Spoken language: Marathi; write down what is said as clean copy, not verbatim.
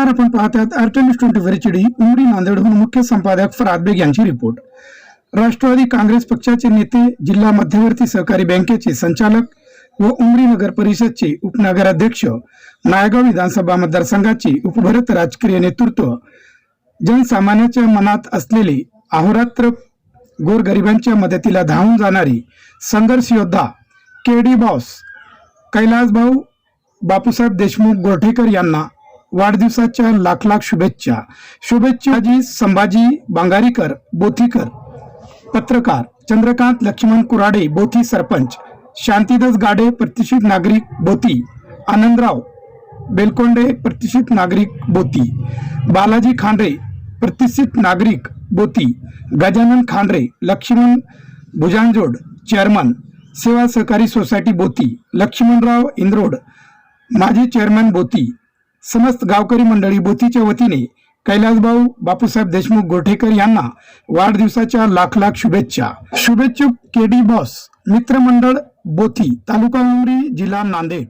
नमस्कार, आपण पाहतात आर्टनिस्ट 24 चिडी उमरी नांदेडहून मुख्य संपादक फराद बेग यांची रिपोर्ट। राष्ट्रवादी काँग्रेस पक्षाचे नेते, जिल्हा मध्यवर्ती सहकारी बँकेचे संचालक व उमरी नगर परिषदचे उपनगराध्यक्ष, नायगाव विधानसभा मतदारसंघाचे उपभरत राजकीय नेतृत्व, जनसामान्याच्या मनात असलेले अहोरात्र गोरगरिबांच्या मदतीला धावून जाणारी संघर्ष योद्धा केडी बॉस कैलासभाऊ बापूसाहेब देशमुख गोरठेकर यांना वाढदिवसाच्या लाख लाख शुभेच्छा। शुभेच्छा संभाजी बांगारीकर बोथीकर, पत्रकार चंद्रकांत लक्ष्मण कुराडे बोथी सरपंच, शांतीदास गाडे प्रतिष्ठित नागरिक बोथी, आनंदराव बेलकोंडे प्रतिष्ठित नागरिक बोथी, बालाजी खांडे प्रतिष्ठित नागरिक बोथी, गजानन खांडे लक्ष्मण भुजांजोड चेअरमन सेवा सहकारी सोसायटी बोथी, लक्ष्मणराव इंद्रोड माजी चेअरमन बोथी, समस्त गावकरी मंडळी बोथीच्या वतीने कैलासभाऊ बापूसाहेब देशमुख गोरठेकर यांना वाढदिवसाच्या लाख लाख शुभेच्छा। शुभेच्छुक केडी बॉस मित्रमंडळ बोथी, तालुका उमरी, जिल्हा नांदेड।